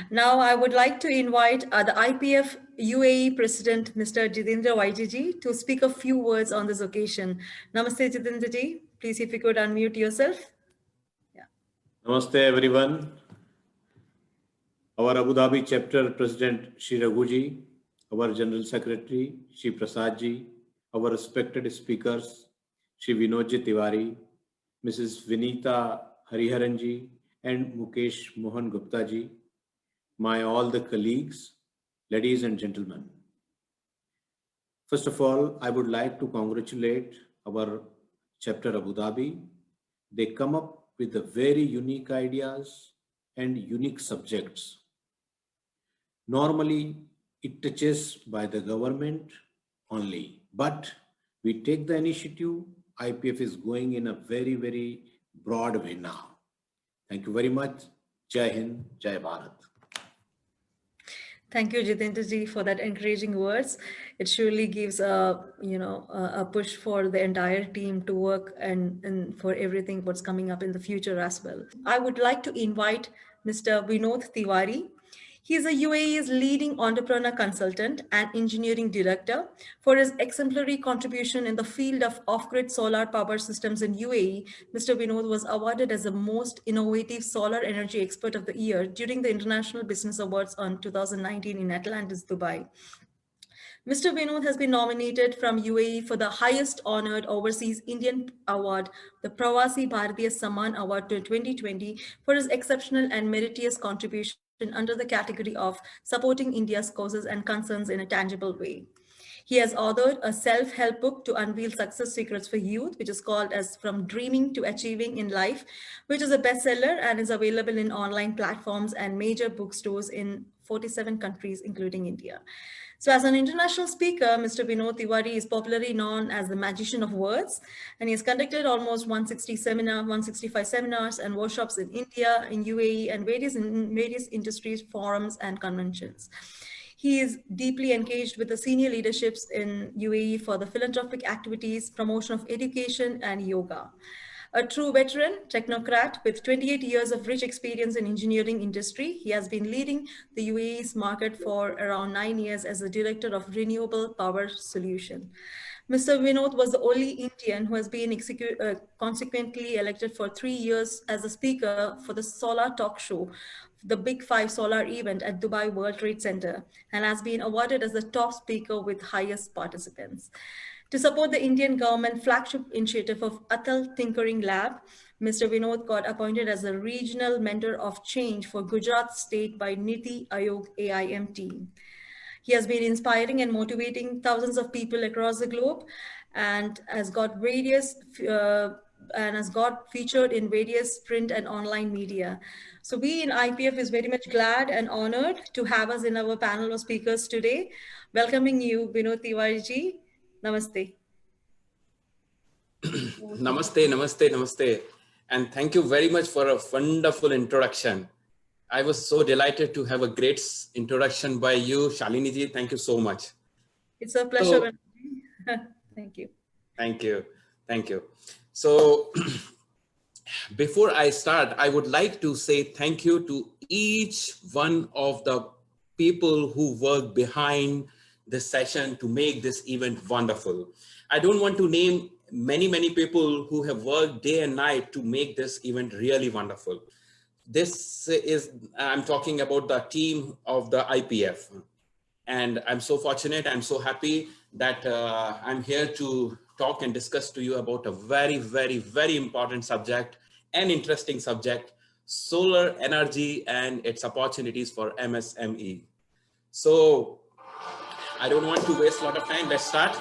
Now, I would like to invite the IPF UAE President, Mr. Jitendra YGG, to speak a few words on this occasion. Namaste, Jitendra ji. Please, if you could unmute yourself. Yeah. Namaste, everyone. Our Abu Dhabi chapter President Shri Raghuji, our General Secretary Shri Prasadji, our respected speakers Shri Vinodji Tiwari, Mrs. Vinita Hariharanji, and Mukesh Mohan Gupta ji, my all the colleagues, ladies and gentlemen. First of all, I would like to congratulate our chapter Abu Dhabi. They come up with the very unique ideas and unique subjects. Normally, it touches by the government only, but we take the initiative. IPF is going in a very, very broad way now. Thank you very much. Jai Hind, Jai Bharat. Thank you, Jitendra ji, for that encouraging words. It surely gives a push for the entire team to work and for everything what's coming up in the future as well. I would like to invite Mr. Vinod Tiwari. He is a UAE's leading entrepreneur consultant and engineering director. For his exemplary contribution in the field of off-grid solar power systems in UAE, Mr. Vinod was awarded as the most innovative solar energy expert of the year during the International Business Awards on 2019 in Atlantis, Dubai. Mr. Vinod has been nominated from UAE for the highest honored overseas Indian award, the Pravasi Bharatiya Samman Award 2020, for his exceptional and meritorious contribution under the category of supporting India's causes and concerns in a tangible way. He has authored a self-help book to unveil success secrets for youth, which is called as From Dreaming to Achieving in Life, which is a bestseller and is available in online platforms and major bookstores in 47 countries, including India. So as an international speaker, Mr. Vinod Tiwari is popularly known as the magician of words, and he has conducted almost 165 seminars and workshops in India, in UAE, and various industries, forums, and conventions. He is deeply engaged with the senior leaderships in UAE for the philanthropic activities, promotion of education, and yoga. A true veteran technocrat with 28 years of rich experience in engineering industry, he has been leading the UAE's market for around 9 years as the director of renewable power solution. Mr. Vinod was the only Indian who has been consequently elected for 3 years as a speaker for the Solar Talk Show, the Big Five Solar event at Dubai World Trade Center, and has been awarded as the top speaker with highest participants. To support the Indian government flagship initiative of Atal Tinkering Lab, Mr. Vinod got appointed as a regional mentor of change for Gujarat state by Niti Aayog AIM team. He has been inspiring and motivating thousands of people across the globe and has got featured in various print and online media. So we in IPF is very much glad and honored to have us in our panel of speakers today. Welcoming you, Vinod Tiwari ji. Namaste. Namaste, namaste, namaste. And thank you very much for a wonderful introduction. I was so delighted to have a great introduction by you, Shalini ji. Thank you so much. It's a pleasure. Thank you. Thank you. Thank you. So before I start, I would like to say thank you to each one of the people who worked behind this session to make this event wonderful. I don't want to name many people who have worked day and night to make this event really wonderful. I'm talking about the team of the IPF. And I'm so fortunate, I'm so happy that I'm here to talk and discuss to you about a very important subject, an interesting subject, solar energy and its opportunities for MSME. So I don't want to waste a lot of time. Let's start.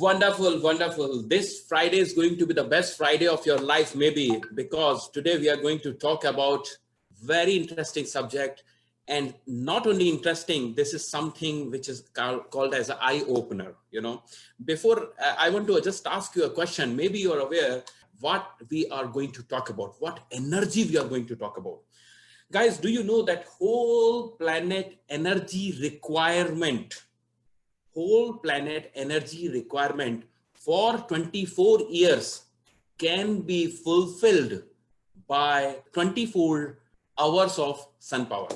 Wonderful, wonderful. This Friday is going to be the best Friday of your life, maybe, because today we are going to talk about very interesting subject. And not only interesting, this is something which is called as an eye opener. You know, before I want to just ask you a question. Maybe you're aware what we are going to talk about, what energy we are going to talk about. Guys, do you know that whole planet energy requirement for 24 years can be fulfilled by 24 hours of sun power?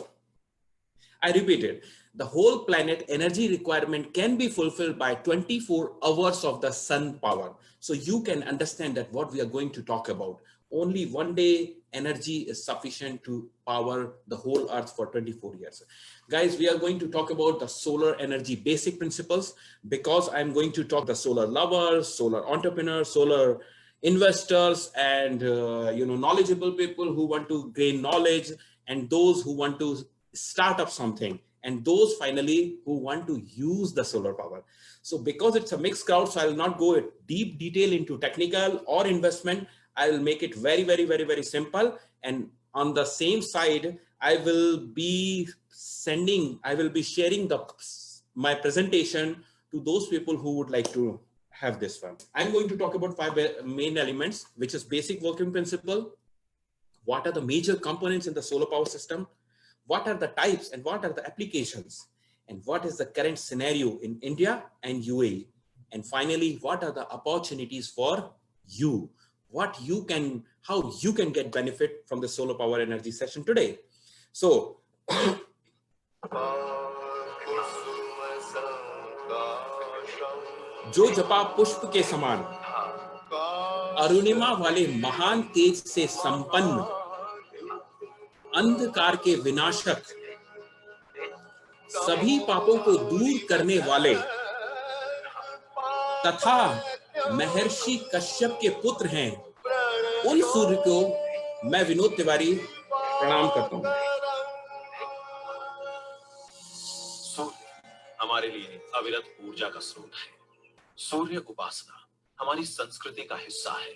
I repeat it. The whole planet energy requirement can be fulfilled by 24 hours of the sun power. So you can understand that what we are going to talk about. Only one day energy is sufficient to power the whole earth for 24 years. Guys, we are going to talk about the solar energy basic principles, because I'm going to talk the solar lovers, solar entrepreneurs, solar investors, and knowledgeable people who want to gain knowledge, and those who want to start up something, and those finally who want to use the solar power. So because it's a mixed crowd, so I will not go deep detail into technical or investment. I will make it very, very, very, very simple. And on the same side, I will be sharing my presentation to those people who would like to have this one. I'm going to talk about 5 main elements, which is basic working principle. What are the major components in the solar power system? What are the types and what are the applications? And what is the current scenario in India and UAE? And finally, what are the opportunities for you? How you can get benefit from the solar power energy session today. So, जो जपा पुष्प के समान, अरुणिमा वाले महान तेज से संपन्न, अंधकार के विनाशक, सभी पापों को दूर करने वाले तथा महर्षि कश्यप के पुत्र हैं, उन सूर्य को मैं विनोद तिवारी प्रणाम करता हूं। सूर्य हमारे लिए अविरत ऊर्जा का स्रोत है। सूर्य उपासना हमारी संस्कृति का हिस्सा है।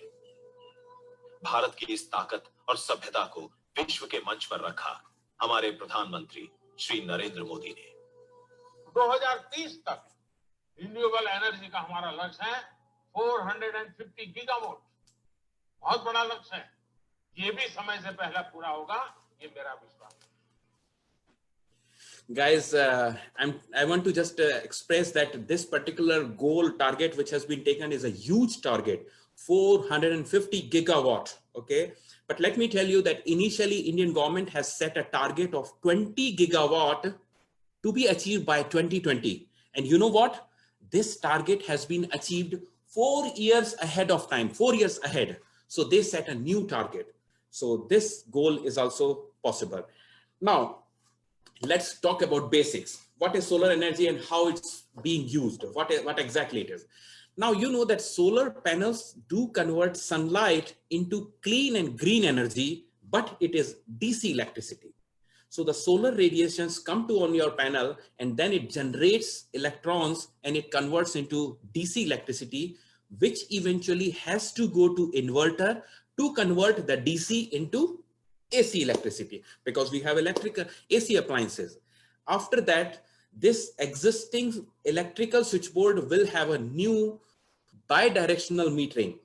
भारत की इस ताकत और सभ्यता को विश्व के मंच पर रखा हमारे प्रधानमंत्री श्री नरेंद्र मोदी ने। 2030 तक रिन्यूएबल एनर्जी का हमारा लक्ष्य है 450 गीगावाट। बहुत बड़ा लक्ष्य है। ये भी समय से पहले पूरा होगा, ये मेरा विश्वास है। Guys, I want to just express that this particular goal target which has been taken is a huge target, 450 gigawatt. Okay, but let me tell you that initially Indian government has set a target of 20 gigawatt to be achieved by 2020. And you know what? This target has been achieved 4 years ahead of time, 4 years ahead. So they set a new target. So this goal is also possible. Now, let's talk about basics. What is solar energy and how it's being used? What exactly it is? Now, you know that solar panels do convert sunlight into clean and green energy, but it is DC electricity. So the solar radiations come on your panel and then it generates electrons and it converts into DC electricity, which eventually has to go to inverter to convert the DC into AC electricity, because we have electrical AC appliances. After that, this existing electrical switchboard will have a new bidirectional metering.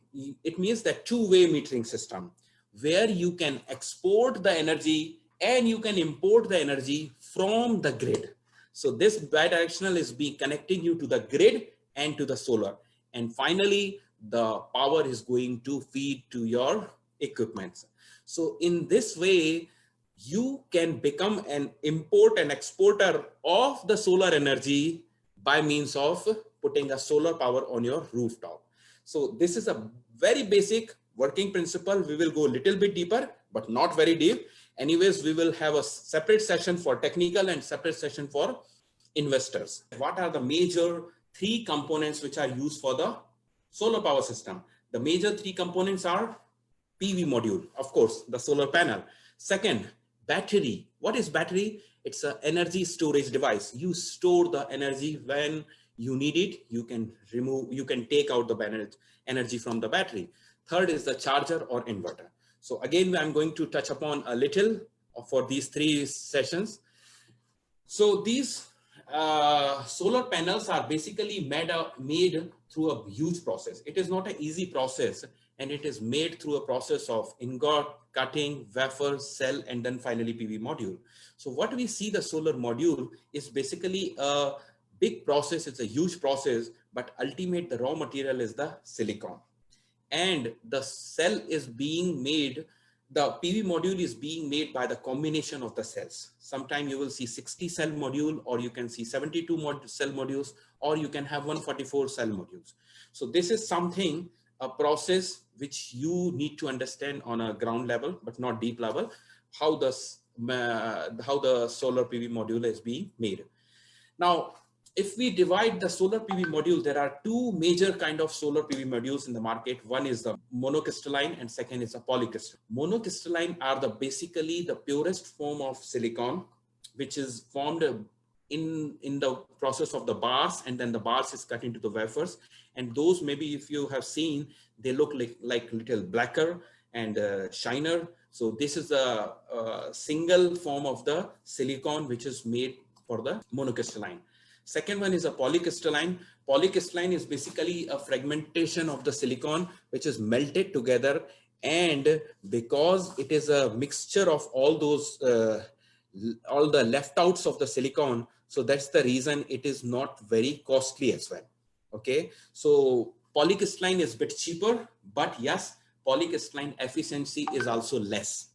It means that two-way metering system where you can export the energy and you can import the energy from the grid. So this bidirectional is connecting you to the grid and to the solar. And finally, the power is going to feed to your equipment. So in this way, you can become an import and exporter of the solar energy by means of putting a solar power on your rooftop. So this is a very basic working principle. We will go a little bit deeper, but not very deep. Anyways, we will have a separate session for technical and separate session for investors. What are the major 3 components which are used for the solar power system? The major 3 components are PV module, of course, the solar panel. Second, battery. What is battery? It's an energy storage device. You store the energy when you need it, you can take out the energy from the battery. Third is the charger or inverter. So again, I'm going to touch upon a little for these 3 sessions. So these solar panels are basically made through a huge process. It is not an easy process, and it is made through a process of ingot, cutting, wafer, cell, and then finally PV module. So what we see, the solar module is basically a big process. It's a huge process, but ultimate the raw material is the silicon. And the cell is being made, the PV module is being made by the combination of the cells. Sometimes you will see 60 cell module, or you can see 72 cell modules, or you can have 144 cell modules. So this is something, a process which you need to understand on a ground level, but not deep level, how the solar PV module is being made. Now, if we divide the solar PV module, there are 2 major kind of solar PV modules in the market. One is the monocrystalline and second is a polycrystalline. Monocrystalline are basically the purest form of silicon, which is formed in the process of the bars, and then the bars is cut into the wafers. And those, maybe if you have seen, they look like little blacker and shiner. So this is a single form of the silicon which is made for the monocrystalline. Second one is a polycrystalline. Polycrystalline is basically a fragmentation of the silicon which is melted together, and because it is a mixture of all those all the left outs of the silicon, so that's the reason it is not very costly as well. Okay, so polycrystalline is a bit cheaper, but yes, polycrystalline efficiency is also less.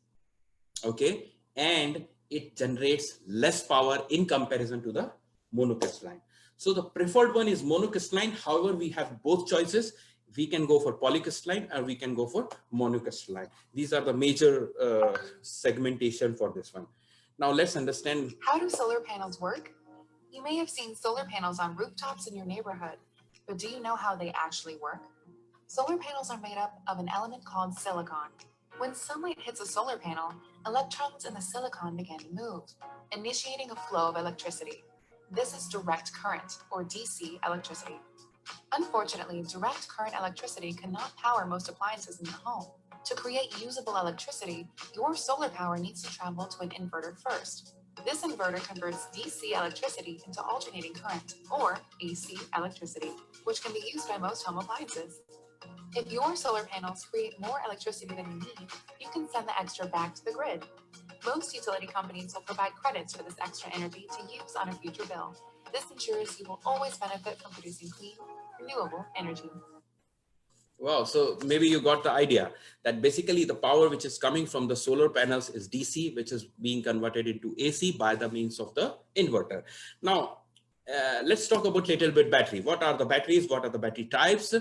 Okay, and it generates less power in comparison to the monocrystalline. So the preferred one is monocrystalline. However, we have both choices. We can go for polycrystalline or we can go for monocrystalline. These are the major segmentation for this one. Now let's understand. How do solar panels work? You may have seen solar panels on rooftops in your neighborhood, but do you know how they actually work? Solar panels are made up of an element called silicon. When sunlight hits a solar panel, electrons in the silicon begin to move, initiating a flow of electricity. This is direct current, or DC electricity. Unfortunately, direct current electricity cannot power most appliances in the home. To create usable electricity, your solar power needs to travel to an inverter first. This inverter converts DC electricity into alternating current, or AC electricity, which can be used by most home appliances. If your solar panels create more electricity than you need, you can send the extra back to the grid. Most utility companies will provide credits for this extra energy to use on a future bill. This ensures you will always benefit from producing clean, renewable energy. Wow, so maybe you got the idea that basically the power which is coming from the solar panels is DC, which is being converted into AC by the means of the inverter. Now, let's talk about a little bit battery. What are the batteries? What are the battery types?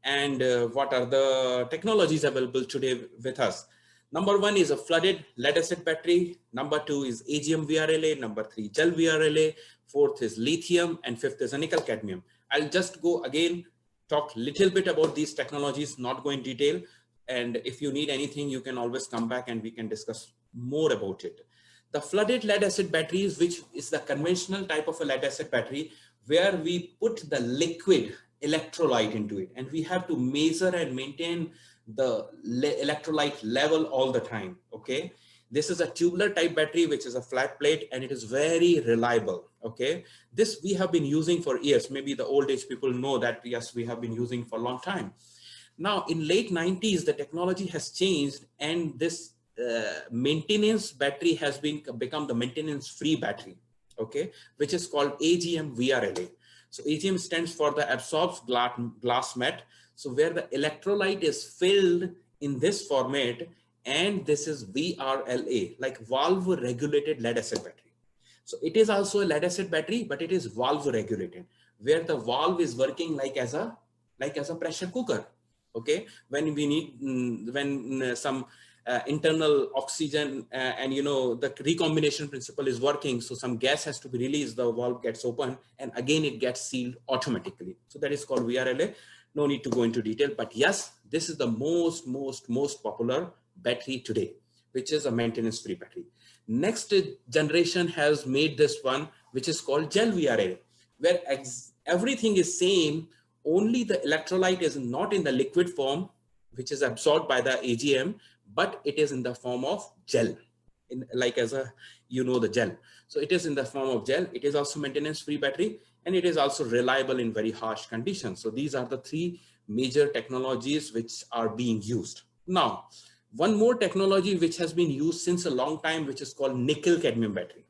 And what are the technologies available today with us? Number 1 is a flooded lead acid battery. Number 2 is AGM VRLA. Number 3, gel VRLA. 4th is lithium, and 5th is a nickel cadmium. I'll just go again, talk little bit about these technologies, not go in detail. And if you need anything, you can always come back and we can discuss more about it. The flooded lead acid batteries, which is the conventional type of a lead acid battery, where we put the liquid electrolyte into it, and we have to measure and maintain the electrolyte level all the time. Okay, this is a tubular type battery, which is a flat plate, and it is very reliable. Okay, this we have been using for years. Maybe the old age people know that, yes, we have been using for a long time. Now in late 90s, the technology has changed, and this maintenance battery has become the maintenance free battery. Okay, which is called AGM VRLA. So AGM stands for the absorbs glass mat. So where the electrolyte is filled in this format, and this is VRLA, like valve regulated lead acid battery. So it is also a lead acid battery, but it is valve regulated, where the valve is working like as a pressure cooker. Okay, when we need some internal oxygen and the recombination principle is working, so some gas has to be released, the valve gets open and again it gets sealed automatically. So that is called VRLA. No need to go into detail, but yes, this is the most popular battery today, which is a maintenance free battery. Next generation has made this one, which is called gel VRLA, where everything is same, only the electrolyte is not in the liquid form, which is absorbed by the AGM, but it is in the form of gel, like as a, the gel. So it is in the form of gel. It is also maintenance-free battery, and it is also reliable in very harsh conditions. So these are the three major technologies which are being used. Now, one more technology which has been used since a long time, which is called nickel cadmium battery.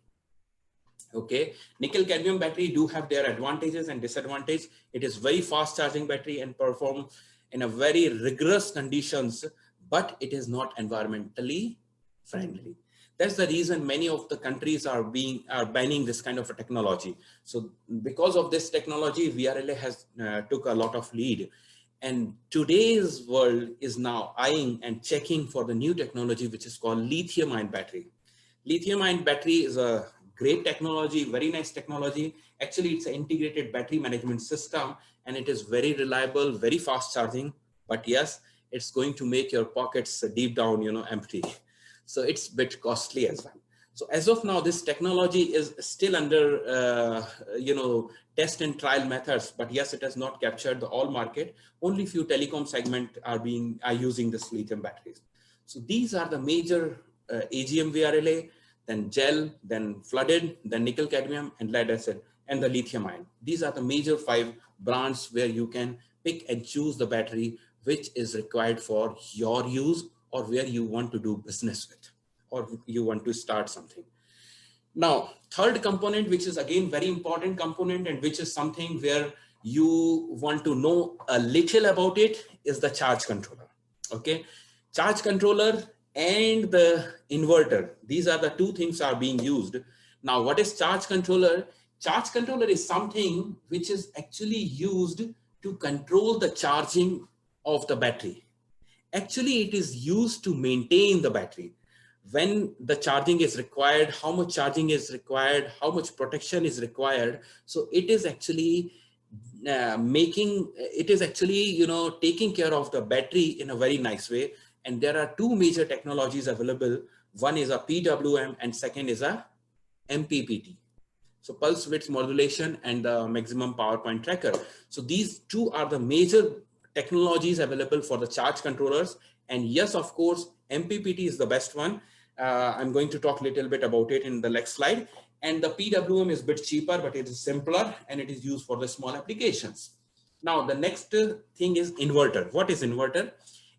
Okay, nickel cadmium battery do have their advantages and disadvantages. It is very fast charging battery and perform in a very rigorous conditions, but it is not environmentally friendly. That's the reason many of the countries are banning this kind of a technology. So because of this technology, VRLA has took a lot of lead. And today's world is now eyeing and checking for the new technology, which is called lithium-ion battery. Lithium-ion battery is a great technology, very nice technology. Actually, it's an integrated battery management system, and it is very reliable, very fast charging. But yes, it's going to make your pockets deep down, empty. So it's a bit costly as well. So as of now, this technology is still under, test and trial methods. But yes, it has not captured the all market. Only few telecom segment are using this lithium batteries. So these are the major AGM VRLA, then gel, then flooded, then nickel cadmium and lead acid, and the lithium ion. These are the major 5 brands where you can pick and choose the battery which is required for your use, or where you want to do business with, or you want to start something. Now, third component, which is again very important component, and which is something where you want to know a little about it, is the charge controller. Okay, charge controller and the inverter. These are the 2 things are being used. Now, what is charge controller? Charge controller is something which is actually used to control the charging of the battery. Actually, it is used to maintain the battery. When the charging is required, how much charging is required, how much protection is required. So it is actually taking care of the battery in a very nice way. And there are 2 major technologies available. One is a PWM and second is a MPPT. So pulse width modulation and the maximum power point tracker. So these 2 are the major technologies available for the charge controllers. And yes, of course, MPPT is the best one. I'm going to talk a little bit about it in the next slide. And the PWM is a bit cheaper, but it is simpler and it is used for the small applications. Now, the next thing is inverter. What is inverter?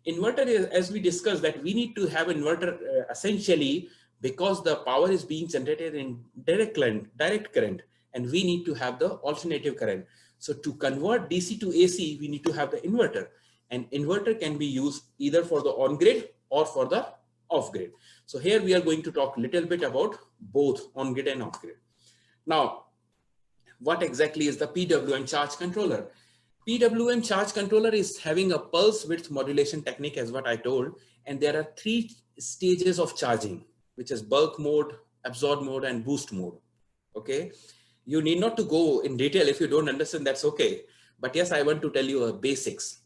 Inverter is, as we discussed, that we need to have inverter essentially because the power is being generated in direct current, and we need to have the alternative current. So to convert DC to AC, we need to have the inverter, and inverter can be used either for the on-grid or for the off-grid. So here we are going to talk a little bit about both on-grid and off-grid. Now, what exactly is the PWM charge controller? PWM charge controller is having a pulse width modulation technique, as what I told, and there are 3 stages of charging, which is bulk mode, absorb mode, and boost mode. Okay, you need not to go in detail. If you don't understand, that's okay. But yes, I want to tell you basics.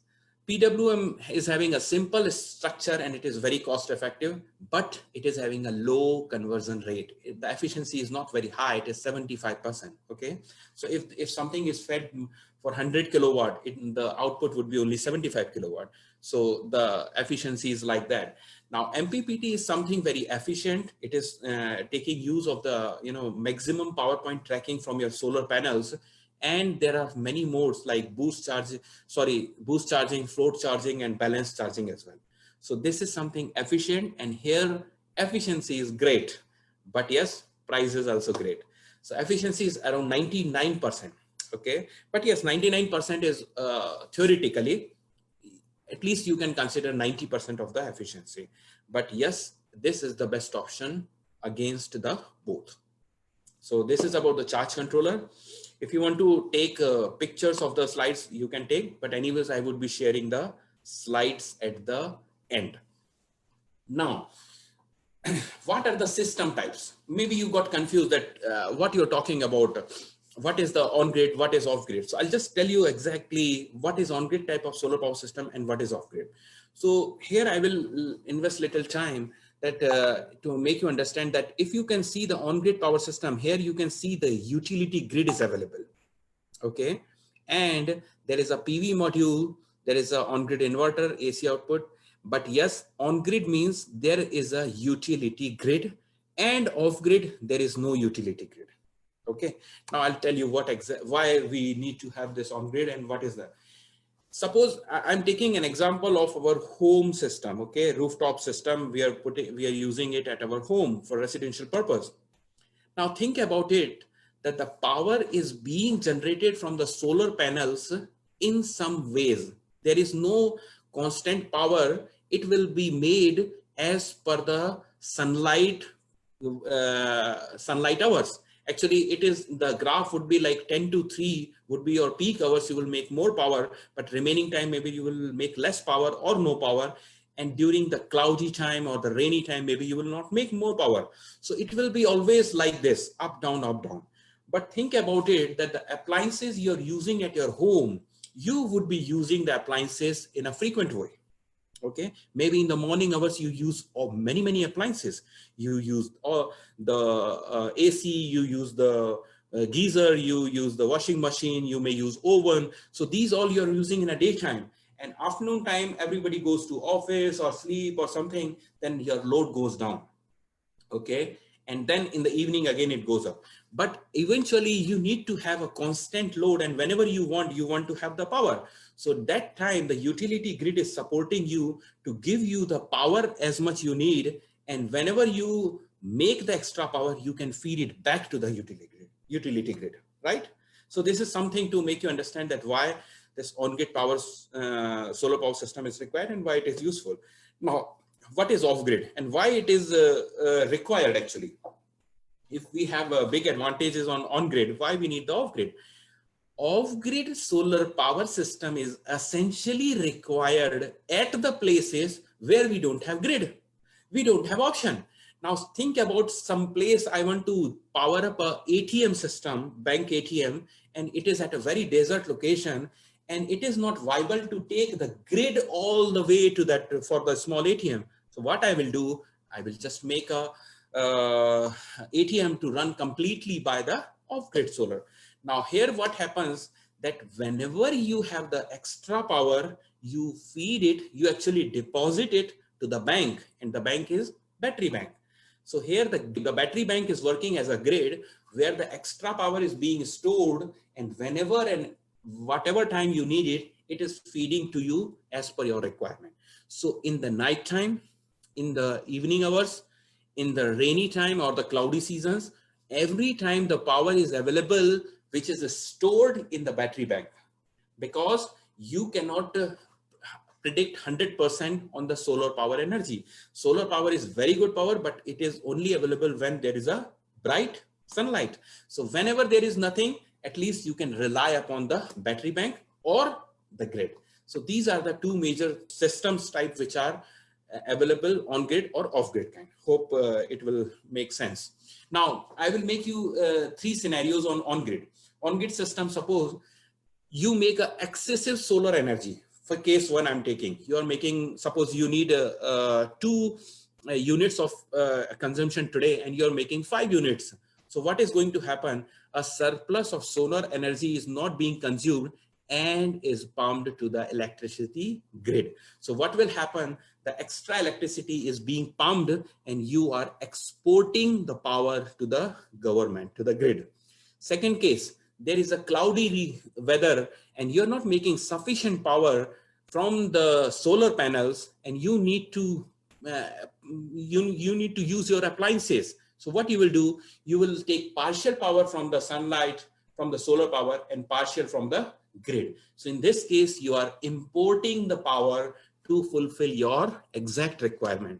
PWM is having a simple structure and it is very cost effective, but it is having a low conversion rate. The efficiency is not very high. It is 75%. Okay, so if something is fed for 100 kilowatt, the output would be only 75 kilowatt. So the efficiency is like that. Now, MPPT is something very efficient. It is taking use of the maximum power point tracking from your solar panels. And there are many modes like boost charging, float charging, and balance charging as well. So this is something efficient, and here efficiency is great, but yes, price is also great. So efficiency is around 99%. Okay, but yes, 99% is theoretically, at least you can consider 90% of the efficiency. But yes, this is the best option against the both. So this is about the charge controller. If you want to take pictures of the slides, you can take, but anyways, I would be sharing the slides at the end. Now, what are the system types? Maybe you got confused that what you're talking about, what is the on-grid, what is off-grid. So I'll just tell you exactly what is on-grid type of solar power system and what is off-grid. So here I will invest little time that to make you understand that if you can see the on-grid power system, here you can see the utility grid is available. Okay, and there is a PV module, there is a on-grid inverter, AC output. But yes, on-grid means there is a utility grid, and off-grid, there is no utility grid. Okay, now I'll tell you why we need to have this on-grid and what is that. Suppose I'm taking an example of our home system, okay, rooftop system. We are using it at our home for residential purpose. Now think about it, that the power is being generated from the solar panels in some ways. There is no constant power. It will be made as per the sunlight hours. Actually, it is, the graph would be like 10 to 3 would be your peak hours. You will make more power, but remaining time, maybe you will make less power or no power. And during the cloudy time or the rainy time, maybe you will not make more power. So it will be always like this, up, down, up, down. But think about it, that the appliances you're using at your home, you would be using the appliances in a frequent way. Okay, maybe in the morning hours you use many appliances. You use the AC, you use the geyser, you use the washing machine, you may use oven. So these all you're using in a daytime, and afternoon time everybody goes to office or sleep or something, then your load goes down. Okay, and then in the evening again it goes up. But eventually you need to have a constant load, and whenever you want to have the power. So that time the utility grid is supporting you to give you the power as much you need, and whenever you make the extra power, you can feed it back to the utility grid, right? So this is something to make you understand that why this on-grid power solar power system is required and why it is useful. Now, what is off-grid and why it is required actually? If we have big advantages on grid, why we need the off-grid? Off-grid solar power system is essentially required at the places where we don't have grid. We don't have option. Now think about some place I want to power up a ATM system, bank ATM, and it is at a very desert location, and it is not viable to take the grid all the way to that for the small ATM. So what I will do, I will just make a ATM to run completely by the off-grid solar. Now here what happens, that whenever you have the extra power, you feed it, you actually deposit it to the bank, and the bank is battery bank. So here the battery bank is working as a grid where the extra power is being stored, and whenever and whatever time you need it, it is feeding to you as per your requirement. So in the night time, in the evening hours, in the rainy time or the cloudy seasons, every time the power is available, which is stored in the battery bank, because you cannot predict 100% on the solar power energy. Solar power is very good power, but it is only available when there is a bright sunlight. So whenever there is nothing, at least you can rely upon the battery bank or the grid. So these are the two major systems type which are available on grid or off grid kind. Hope it will make sense. Now I will make you 3 scenarios on grid. On grid system, suppose you make a excessive solar energy. For case 1 I'm taking, you are making, suppose you need 2 units of consumption today, and you're making 5 units. So what is going to happen? A surplus of solar energy is not being consumed and is pumped to the electricity grid. So what will happen? The extra electricity is being pumped, and you are exporting the power to the government, to the grid. Second case, there is a cloudy weather and you're not making sufficient power from the solar panels, and you need to you need to use your appliances. So what you will do, you will take partial power from the sunlight, from the solar power, and partial from the grid. So in this case, you are importing the power to fulfill your exact requirement.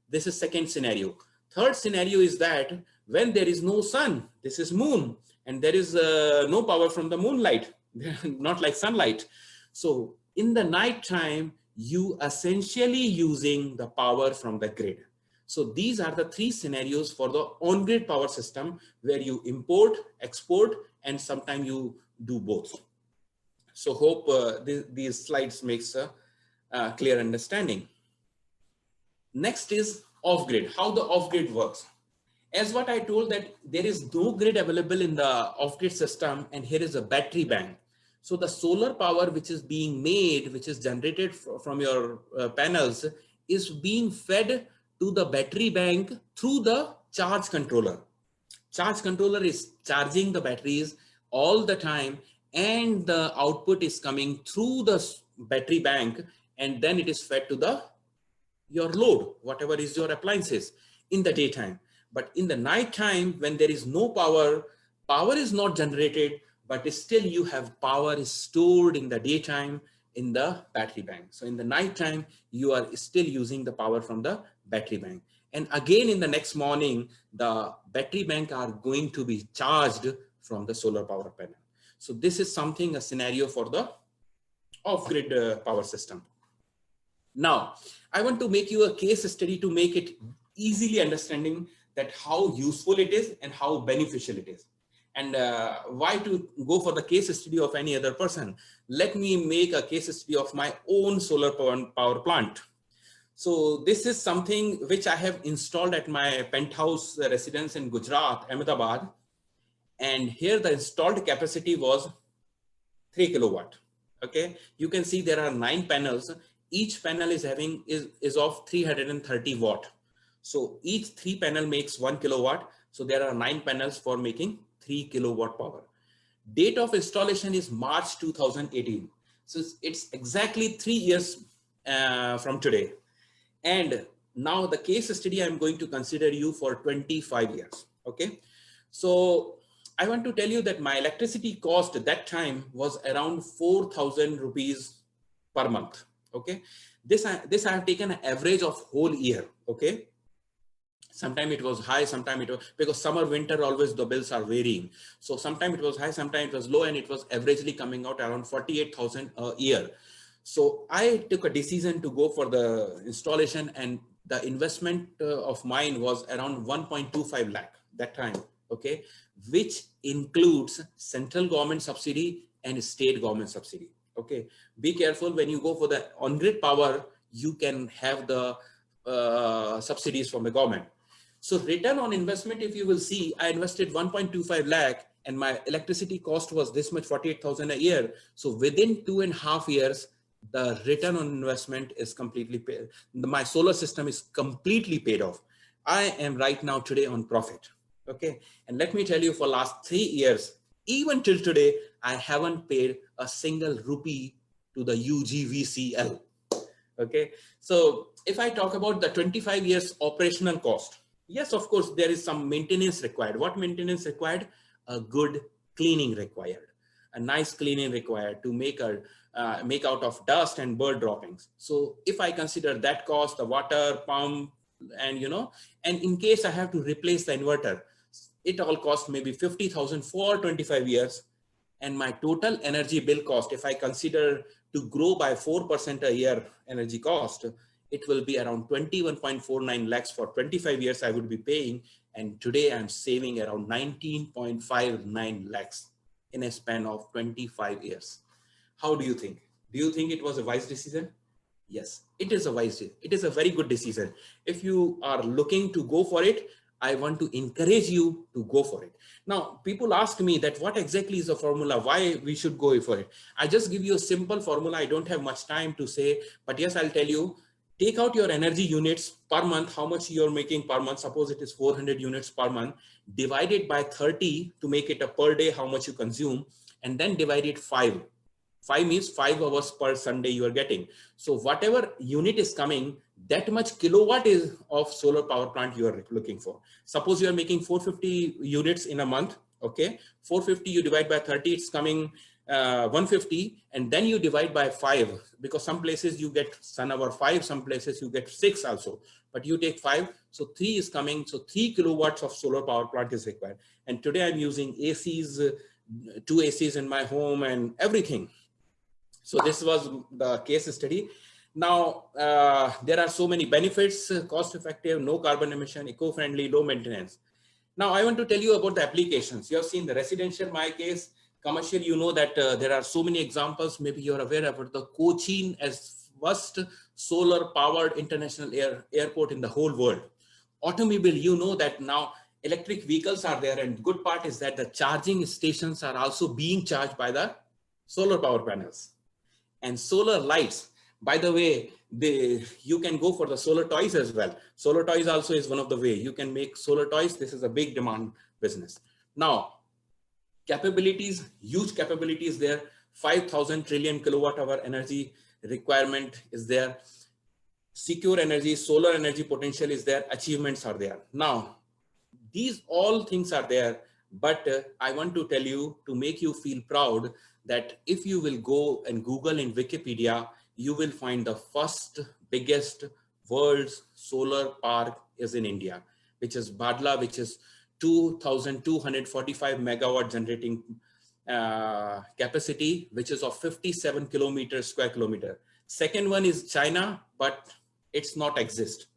This is second scenario. Third scenario is that when there is no sun, this is moon, and there is no power from the moonlight, not like sunlight. So in the night time, you essentially using the power from the grid. So these are the 3 scenarios for the on-grid power system, where you import, export, and sometimes you do both. So hope these slides makes a clear understanding. Next is off-grid, how the off-grid works. As what I told, that there is no grid available in the off-grid system, and here is a battery bank. So the solar power which is being made, which is generated from your panels, is being fed to the battery bank through the charge controller. Charge controller is charging the batteries all the time, and the output is coming through the battery bank, and then it is fed to your load, whatever is your appliances in the daytime. But in the night time, when there is no power, power is not generated, but still you have power is stored in the daytime in the battery bank. So in the night time, you are still using the power from the battery bank. And again, in the next morning, the battery bank are going to be charged from the solar power panel. So this is something, a scenario for the off-grid power system. Now, I want to make you a case study to make it easily understanding that how useful it is and how beneficial it is. And why to go for the case study of any other person? Let me make a case study of my own solar power plant. So this is something which I have installed at my penthouse residence in Gujarat, Ahmedabad. And here the installed capacity was 3 kilowatt. Okay, you can see there are 9 panels. Each panel is having is of 330 watt. So each 3 panel makes 1 kilowatt. So there are 9 panels for making 3 kilowatt power. Date of installation is March 2018. So it's exactly 3 years from today. And now the case study, I'm going to consider you for 25 years. Okay. So I want to tell you that my electricity cost at that time was around 4,000 rupees per month. Okay. This I have taken an average of whole year. Okay. Sometimes it was high, sometimes it was, because summer, winter, always the bills are varying. So sometimes it was high, sometimes it was low, and it was averagely coming out around 48,000 a year. So I took a decision to go for the installation, and the investment of mine was around 1.25 lakh that time. Okay. Which includes central government subsidy and state government subsidy. Okay. Be careful when you go for the on-grid power, you can have the subsidies from the government. So return on investment, if you will see, I invested 1.25 lakh and my electricity cost was this much, 48,000 a year. So within 2.5 years, the return on investment is completely paid. My solar system is completely paid off. I am right now today on profit. Okay. And let me tell you, for last 3 years, even till today, I haven't paid a single rupee to the UGVCL. Okay. So if I talk about the 25 years operational cost, yes, of course, there is some maintenance required. What maintenance required? A good cleaning required, a nice cleaning required to make out of dust and bird droppings. So if I consider that cost, the water pump, and and in case I have to replace the inverter, it all costs maybe 50,000 for 25 years. And my total energy bill cost, if I consider to grow by 4% a year energy cost, it will be around 21.49 lakhs for 25 years I would be paying. And today I'm saving around 19.59 lakhs in a span of 25 years. How do you think? Do you think it was a wise decision? Yes, it is a wise decision. It is a very good decision. If you are looking to go for it, I want to encourage you to go for it. Now, people ask me that what exactly is the formula, why we should go for it. I just give you a simple formula. I don't have much time to say, but yes, I'll tell you. Take out your energy units per month, how much you're making per month. Suppose it is 400 units per month, divide it by 30 to make it a per day, how much you consume, and then divide it 5. 5 means 5 hours per Sunday you are getting. So whatever unit is coming, that much kilowatt is of solar power plant you are looking for. Suppose you are making 450 units in a month. Okay. 450 you divide by 30, it's coming 150, and then you divide by 5, because some places you get sun hour 5, some places you get 6 also, but you take 5. So 3 is coming. So 3 kilowatts of solar power plant is required. And today I'm using ACs, 2 ACs in my home and everything. So this was the case study. Now, there are so many benefits: cost effective, no carbon emission, eco-friendly, low maintenance. Now I want to tell you about the applications. You have seen the residential, my case. Commercial, you know that there are so many examples. Maybe you're aware about the Cochin as first solar powered international airport in the whole world. Automobile, you know that now electric vehicles are there, and good part is that the charging stations are also being charged by the solar power panels and solar lights. By the way, you can go for the solar toys as well. Solar toys also is one of the way you can make solar toys. This is a big demand business. Now, capabilities, huge capabilities there. 5,000 trillion kilowatt hour energy requirement is there. Secure energy, solar energy potential is there. Achievements are there. Now, these all things are there, but I want to tell you to make you feel proud that if you will go and Google in Wikipedia, you will find the first biggest world's solar park is in India, which is Bhadla, which is 2,245 megawatt generating capacity, which is of 57 square kilometer. Second one is China, but it's not exist.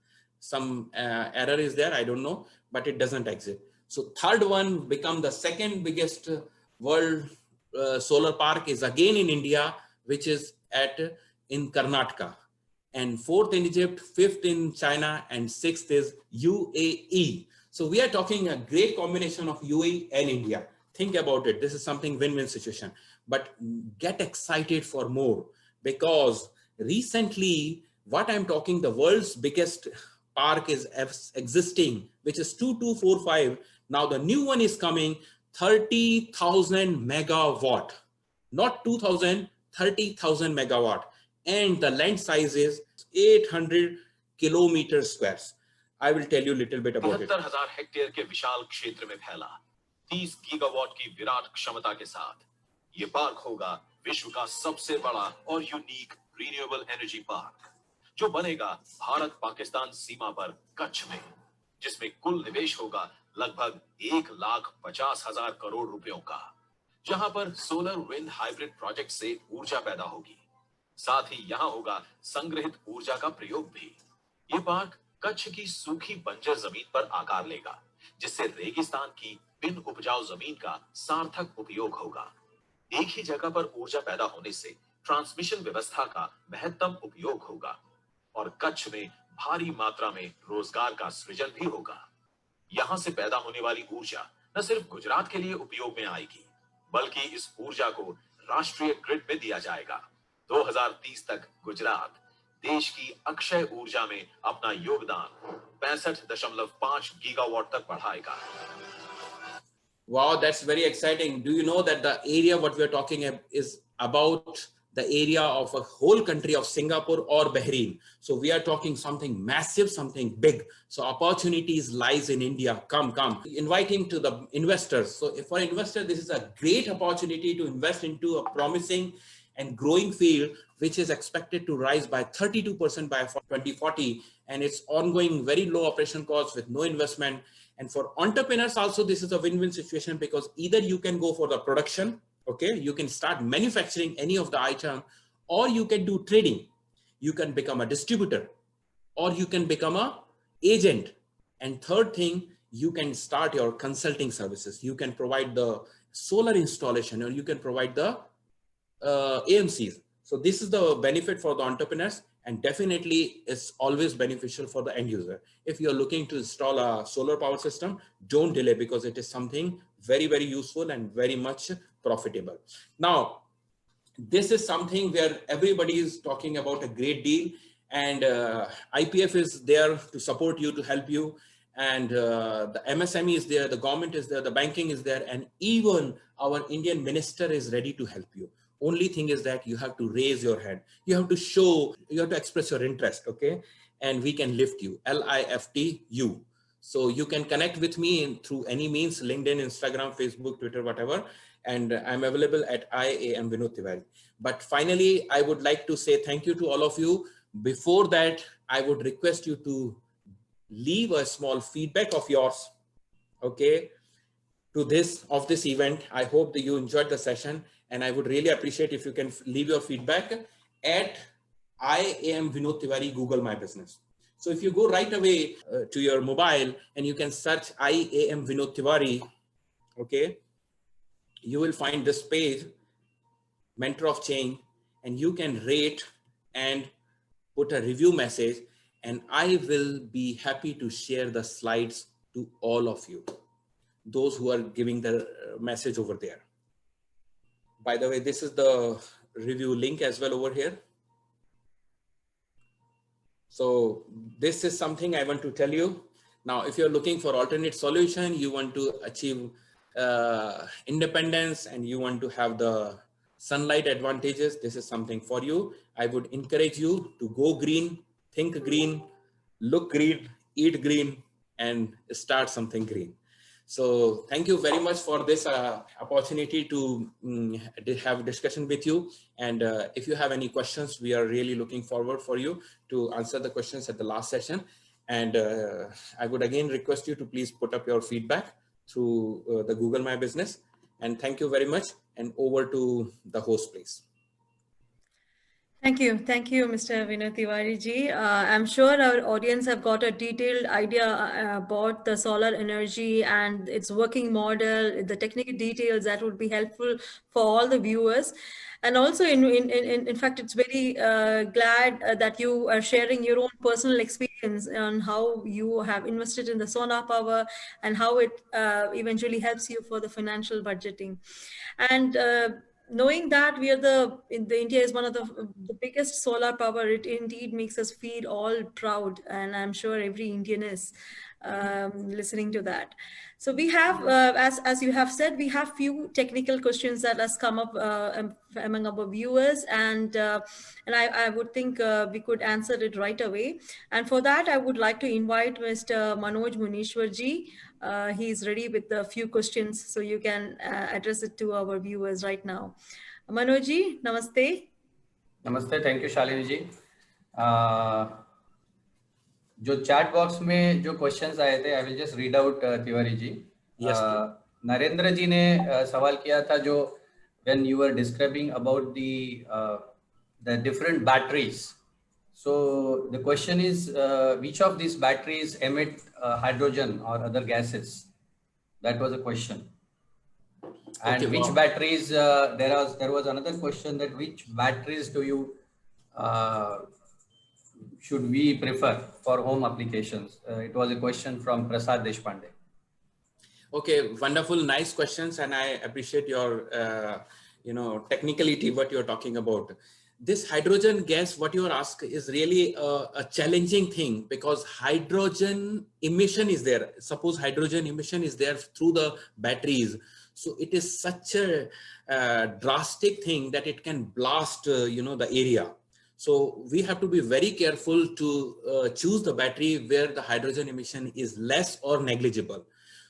Some error is there, I don't know, but it doesn't exist. So third one become the second biggest world solar park is again in India, which is in Karnataka. And fourth in Egypt, fifth in China, and sixth is UAE. So we are talking a great combination of UAE and India. Think about it. This is something win-win situation, but get excited for more, because recently what I'm talking, the world's biggest park is existing, which is 2245. Now the new one is coming, 30,000 megawatt, not 2,000, 30,000 megawatt. And the land size is 800 kilometer squares. I will tell you a little bit about it. 72,000 hectare के विशाल क्षेत्र में फैला 30 gigawatt की विराट क्षमता के साथ ये park होगा विश्व का सबसे बड़ा और यूनिक रिन्यूएबल एनर्जी पार्क, जो बनेगा भारत पाकिस्तान सीमा पर कच्छ में, जिसमें कुल निवेश होगा लगभग 1,50,000 करोड़ रुपयों का, जहां पर सोलर विंड हाइब्रिड प्रोजेक्ट से ऊर्जा पैदा होगी। साथ ही यहां होगा संग्रहित ऊर्जा का प्रयोग भी। ये पार्क कच्छ की सूखी बंजर जमीन पर आकार लेगा, जिससे रेगिस्तान की बिन उपजाऊ जमीन का सार्थक उपयोग होगा। एक ही जगह पर ऊर्जा पैदा होने से ट्रांसमिशन व्यवस्था का महत्तम उपयोग होगा और कच्छ में भारी मात्रा में रोजगार का सृजन भी होगा। यहां से पैदा होने वाली ऊर्जा न सिर्फ गुजरात के लिए उपयोग में आएगी, बल्कि इस ऊर्जा को राष्ट्रीय ग्रिड में दिया जाएगा। 2030 तक गुजरात देश की अक्षय ऊर्जा में अपना योगदान 65.5 गीगावाट तक बढ़ाएगा। Wow, that's very exciting. Do you know that the area what we're talking is about the area of a whole country of Singapore or Bahrain? So we are talking something massive, something big. So opportunities lies in India. Come. Inviting to the investors. So for investors, this is a great opportunity to invest into a promising and growing field, which is expected to rise by 32% by 2040. And it's ongoing, very low operation costs with no investment. And for entrepreneurs also, this is a win-win situation, because either you can go for the production, okay, you can start manufacturing any of the item, or you can do trading. You can become a distributor, or you can become a agent. And third thing, you can start your consulting services. You can provide the solar installation, or you can provide the AMCs. So this is the benefit for the entrepreneurs, and definitely it's always beneficial for the end user. If you're looking to install a solar power system, don't delay, because it is something very, very useful and very much profitable. Now, this is something where everybody is talking about a great deal, and IPF is there to support you, to help you. And the MSME is there, the government is there, the banking is there, and even our Indian minister is ready to help you. Only thing is that you have to raise your hand. You have to show, you have to express your interest, okay? And we can lift you, LIFTU. So you can connect with me through any means, LinkedIn, Instagram, Facebook, Twitter, whatever. And I'm available at IAM Vinod Tiwari. But finally, I would like to say thank you to all of you. Before that, I would request you to leave a small feedback of yours, okay, to this event. I hope that you enjoyed the session, and I would really appreciate if you can leave your feedback at IAM Vinod Tiwari Google My Business. So if you go right away to your mobile and you can search IAM Vinod Tiwari, okay, you will find this page, Mentor of Change, and you can rate and put a review message, and I will be happy to share the slides to all of you, those who are giving the message over there. By the way, this is the review link as well over here. So this is something I want to tell you. Now, if you're looking for alternate solution, you want to achieve independence and you want to have the sunlight advantages, this is something for you. I would encourage you to go green, think green, look green, eat green, and start something green. So thank you very much for this opportunity to have a discussion with you. And if you have any questions, we are really looking forward for you to answer the questions at the last session. And I would again request you to please put up your feedback through the Google My Business. And thank you very much. And over to the host, please. Thank you, Mr. Vinod Tiwari ji. I'm sure our audience have got a detailed idea about the solar energy and its working model, the technical details that would be helpful for all the viewers. And also, in fact, it's very glad that you are sharing your own personal experience on how you have invested in the solar power and how it eventually helps you for the financial budgeting. And knowing that India is one of the biggest solar power, it indeed makes us feel all proud, and I'm sure every Indian is listening to that. So we have, as you have said, we have few technical questions that has come up among our viewers, and I would think we could answer it right away. And for that, I would like to invite Mr. Manoj Munishwar ji. He's ready with a few questions, so you can address it to our viewers right now. Manoj ji, namaste. Namaste, thank you, Shalini ji. जो chat box में जो questions आए थे, I will just read out Tiwari ji. Narendra ji ने सवाल किया था जो when you were describing about the different batteries. So the question is, which of these batteries emit hydrogen or other gases? That was a question. And okay, which batteries, there was another question, that which batteries do you should we prefer for home applications? It was a question from Prasad Deshpande. Okay, wonderful, nice questions, and I appreciate your technicality what you're talking about. This hydrogen gas, what you are asking, is really a challenging thing, because hydrogen emission is there. Suppose hydrogen emission is there through the batteries. So it is such a drastic thing that it can blast, the area. So we have to be very careful to choose the battery where the hydrogen emission is less or negligible.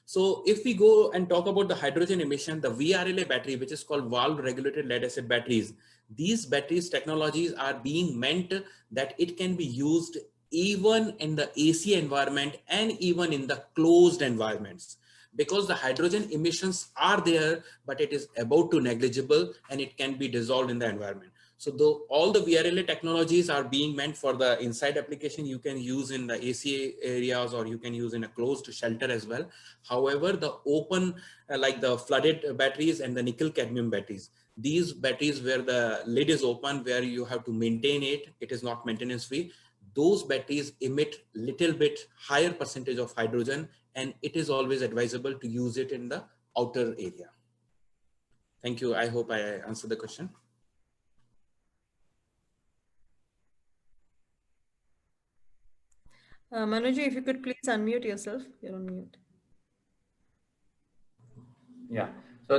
So if we go and talk about the hydrogen emission, the VRLA battery, which is called valve regulated lead acid batteries, these batteries technologies are being meant that it can be used even in the AC environment and even in the closed environments, because the hydrogen emissions are there, but it is about to negligible and it can be dissolved in the environment. So though all the VRLA technologies are being meant for the inside application, you can use in the AC areas, or you can use in a closed shelter as well. However, the open, like the flooded batteries and the nickel cadmium batteries, these batteries where the lid is open, where you have to maintain it, it is not maintenance free. Those batteries emit little bit higher percentage of hydrogen, and it is always advisable to use it in the outer area. Thank you. I hope I answered the question. Manoj, if you could please unmute yourself. You're on mute. Yeah. So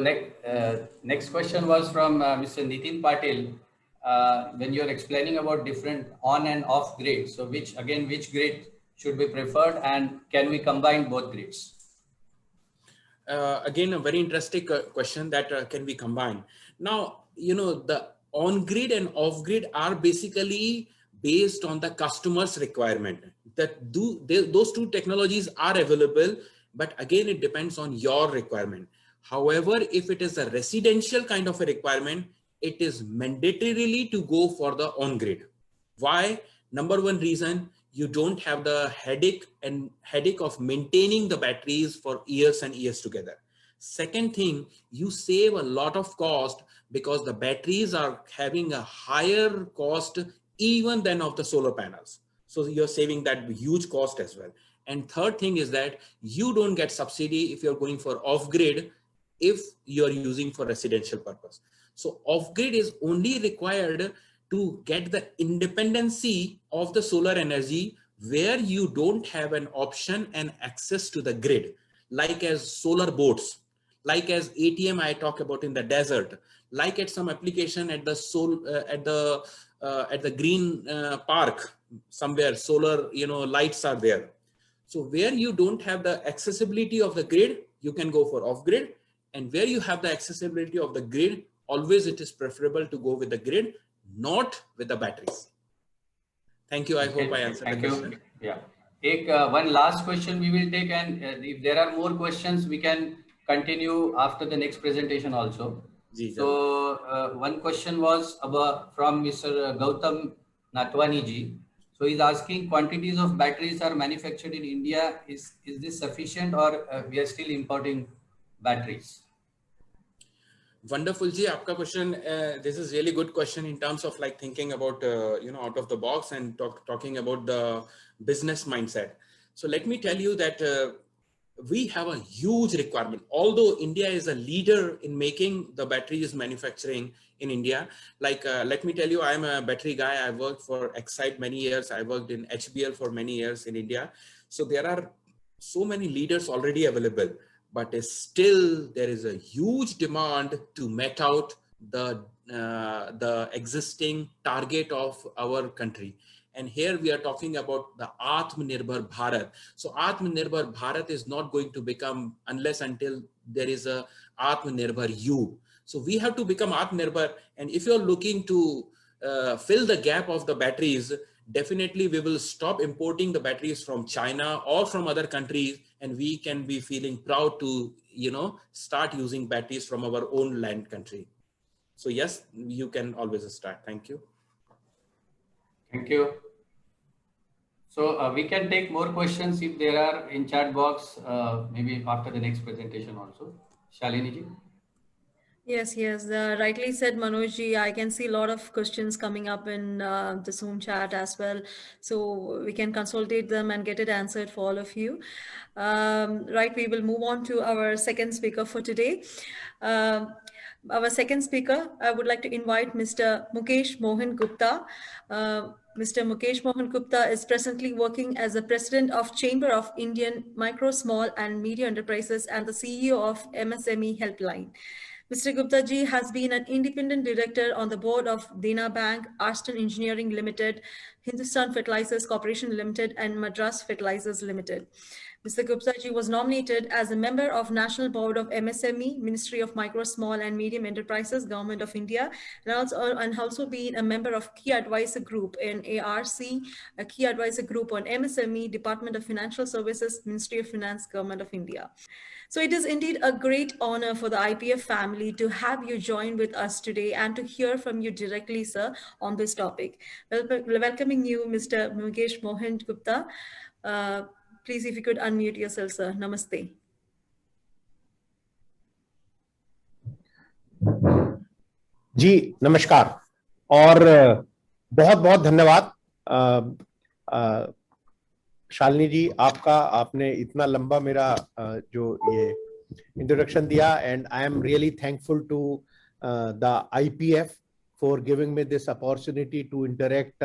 next question was from Mr. Nitin Patil. When you're explaining about different on and off grid, so which grid should be preferred, and can we combine both grids? Again, a very interesting question that can be combined. Now, the on grid and off grid are basically based on the customer's requirement. Those two technologies are available, but again, it depends on your requirement. However, if it is a residential kind of a requirement, it is mandatorily to go for the on grid. Why? Number one reason, you don't have the headache of maintaining the batteries for years and years together. Second thing, you save a lot of cost because the batteries are having a higher cost even than of the solar panels. So you're saving that huge cost as well. And third thing is that you don't get subsidy if you're going for off grid, if you're using for residential purpose. So off-grid is only required to get the independency of the solar energy where you don't have an option and access to the grid, like as solar boats, like as ATM I talk about in the desert, like at some application at the at the green park somewhere, solar lights are there. So where you don't have the accessibility of the grid, you can go for off-grid, and where you have the accessibility of the grid, always it is preferable to go with the grid, not with the batteries. Thank you. I hope I answered the question. Yeah. Take one last question we will take, and if there are more questions, we can continue after the next presentation also. So one question was from Mr. Gautam Natwani ji. So he's asking, quantities of batteries are manufactured in India. Is this sufficient, or we are still importing batteries? Wonderful ji, आपका question. This is really good question in terms of like thinking about out of the box and talking about the business mindset. So let me tell you that we have a huge requirement. Although India is a leader in making the batteries manufacturing in India, like let me tell you, I'm a battery guy. I worked for Excite many years. I worked in HBL for many years in India. So there are so many leaders already available, but still there is a huge demand to met out the existing target of our country. And here we are talking about the Atmanirbhar Bharat. So Atmanirbhar Bharat is not going to become unless until there is a Atmanirbhar you. So we have to become Atmanirbhar. And if you're looking to fill the gap of the batteries, definitely we will stop importing the batteries from China or from other countries, and we can be feeling proud to, start using batteries from our own land country. So yes, you can always start. Thank you. Thank you. So we can take more questions if there are in chat box, maybe after the next presentation also. Shalini ji. Yes, rightly said, Manoj ji. I can see a lot of questions coming up in the Zoom chat as well. So we can consolidate them and get it answered for all of you. Right, we will move on to our second speaker for today. Our second speaker, I would like to invite Mr. Mukesh Mohan Gupta. Mr. Mukesh Mohan Gupta is presently working as the President of Chamber of Indian Micro, Small and Medium Enterprises and the CEO of MSME Helpline. Mr. Gupta ji has been an independent director on the board of Dena Bank, Arston Engineering Limited, Hindustan Fertilizers Corporation Limited, and Madras Fertilizers Limited. Mr. Gupta ji was nominated as a member of National Board of MSME, Ministry of Micro, Small and Medium Enterprises, Government of India, and also been a member of Key Advisor Group in ARC, a Key Advisor Group on MSME, Department of Financial Services, Ministry of Finance, Government of India. So it is indeed a great honor for the IPF family to have you join with us today and to hear from you directly, sir, on this topic. Welcoming you, Mr. Mukesh Mohan Gupta. Please, if you could unmute yourself, sir. Namaste. जी नमस्कार और बहुत बहुत धन्यवाद शालिनी जी आपका, आपने इतना लंबा मेरा जो ये इंट्रोडक्शन दिया, and I am really thankful to the IPF for giving me this opportunity to interact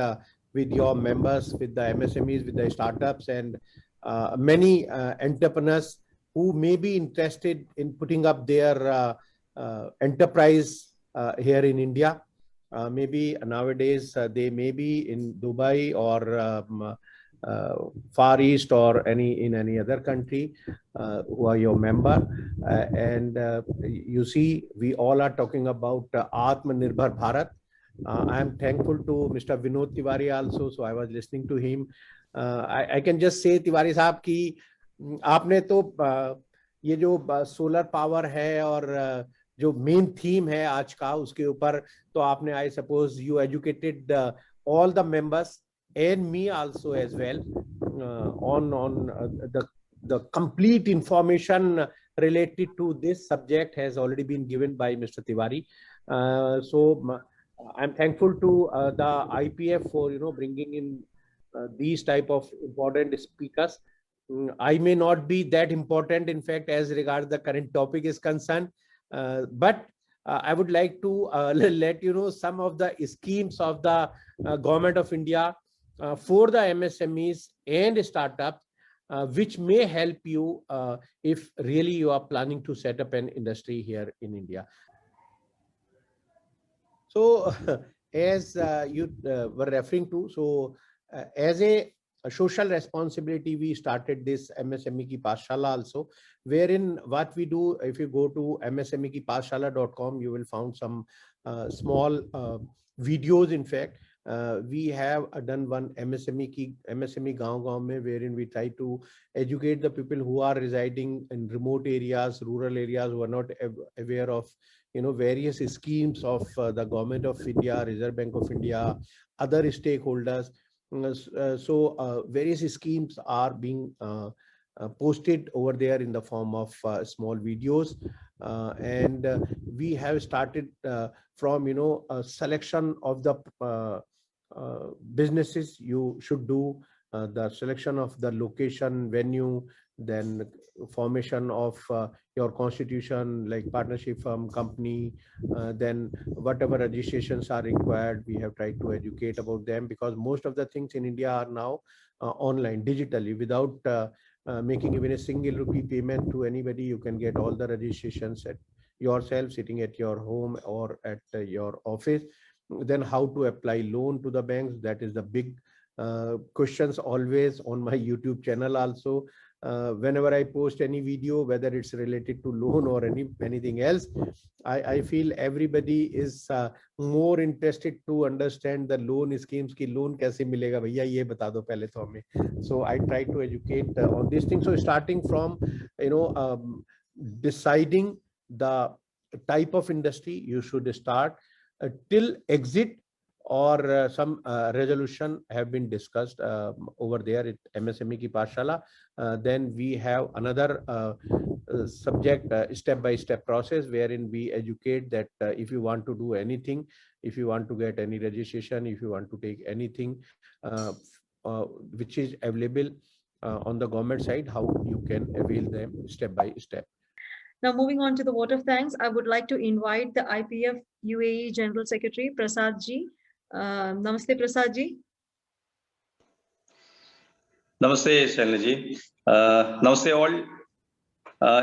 with your members, with the MSMEs, with the startups, and many entrepreneurs who may be interested in putting up their enterprise here in India. Maybe nowadays they may be in Dubai or Far East or in any other country who are your member, and you see we all are talking about Atmanirbhar Bharat. I am thankful to Mr. Vinod Tiwari also, so I was listening to him. I can just say Tiwari साहब कि आपने तो ये जो solar power है और जो main theme है आज का उसके ऊपर, तो आपने I suppose you educated all the members and me also as well on the complete information related to this subject has already been given by Mr. Tiwari. So I'm thankful to the IPF for bringing in these type of important speakers. I may not be that important, in fact, as regards the current topic is concerned, but I would like to let you know some of the schemes of the Government of India for the MSMEs and startups, which may help you if really you are planning to set up an industry here in India. So as you were referring to, so as a social responsibility, we started this MSME Ki Pathshala also, wherein what we do, if you go to msmekipathshala.com, you will find some small videos. In fact, we have done one MSME Gaon Gaon mein, wherein we try to educate the people who are residing in remote areas, rural areas, who are not aware of various schemes of the Government of India, Reserve Bank of India, other stakeholders. So various schemes are being posted over there in the form of small videos, and we have started from a selection of the businesses you should do, the selection of the location, venue, then formation of your constitution like partnership firm, company, then whatever registrations are required, we have tried to educate about them, because most of the things in India are now online, digitally, without making even a single rupee payment to anybody. You can get all the registrations at yourself, sitting at your home or at your office. Then how to apply loan to the banks, that is the big questions always on my YouTube channel also. Whenever I post any video, whether it's related to loan or anything else, I feel everybody is more interested to understand the loan schemes ki loan kaise milega bhaiya ye bata do pehle to hame. So I try to educate on these things. So starting from deciding the type of industry you should start till exit, or some resolution have been discussed over there at MSME Ki Pathshala. Then we have another subject, step-by-step process, wherein we educate that if you want to do anything, if you want to get any registration, if you want to take anything which is available on the government side, how you can avail them step by step. Now, moving on to the vote of thanks, I would like to invite the IPF UAE General Secretary, Prasad Ji. Namaste, Prasad Ji. Namaste, Shalini Ji. Namaste all.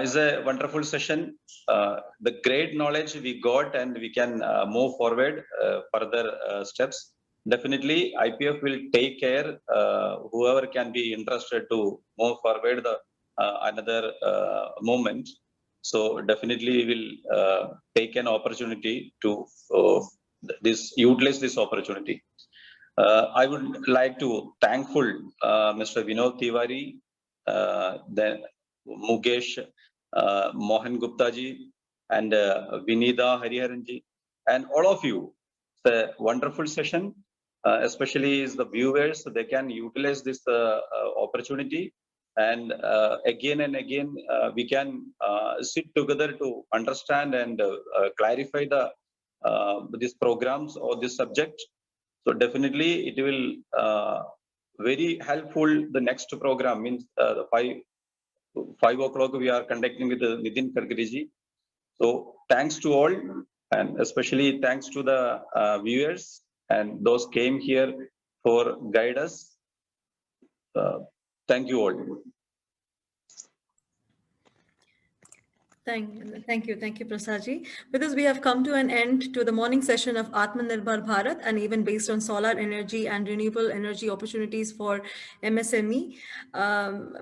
It's a wonderful session. The great knowledge we got, and we can move forward further steps. Definitely, IPF will take care. Whoever can be interested to move forward the another movement. So definitely, we will take an opportunity to utilize this opportunity. I would like to thankful Mr. Vinod Tiwari, then Mukesh, Mohan Gupta ji, and Vinida Hariharan ji, and all of you. It's a wonderful session, especially is the viewers. They can utilize this opportunity, and again and again we can sit together to understand and clarify the these programs or this subject. So definitely it will very helpful. The next program means the 5 o'clock we are conducting with Nitin Gadkari ji. So thanks to all, and especially thanks to the viewers and those came here for guide us. Thank you all. Thank you, Prasad Ji. With this, we have come to an end to the morning session of Atmanirbhar Bharat, and even based on solar energy and renewable energy opportunities for MSME,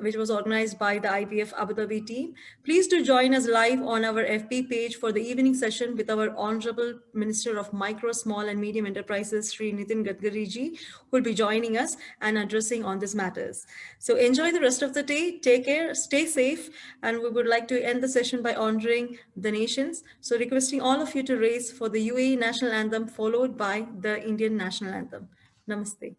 which was organized by the IPF Abu Dhabi team. Please do join us live on our FB page for the evening session with our Honorable Minister of Micro, Small and Medium Enterprises, Shri Nitin Gadkari Ji, who will be joining us and addressing on these matters. So enjoy the rest of the day, take care, stay safe, and we would like to end the session by honoring the nations. So requesting all of you to raise for the UAE national anthem, followed by the Indian national anthem. Namaste.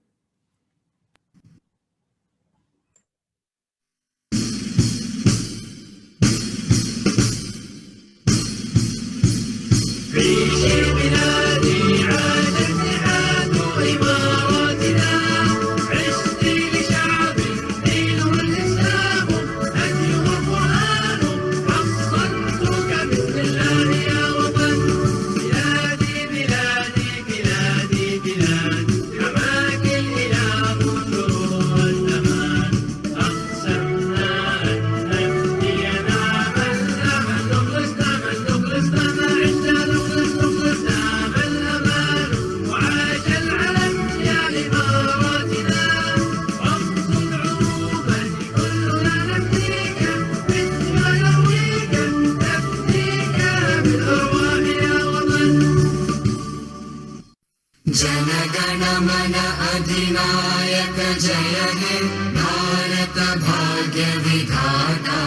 Jana Gana Mana अधिनायक जय हे भारत भाग्य विधाता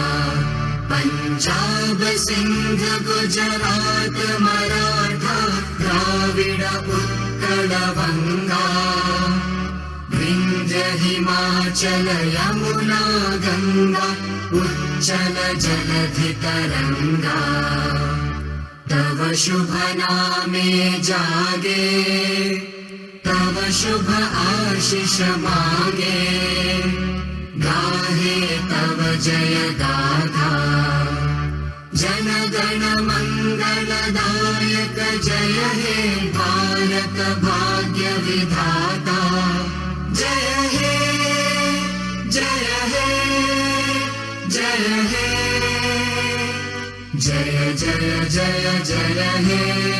पंजाब सिंध गुजरात मराठा द्राविड उत्कल बंगा विंध्य हिमाचल यमुना गंगा उच्चल जलधि तरंगा तव शुभ नामे जागे तव शुभ आशीष मांगे गाहे तव जय गाथा जन गण मंगलदायक जय हे भारत भाग्य विधाता जय हे जय हे जय हे जय जय जय जय हे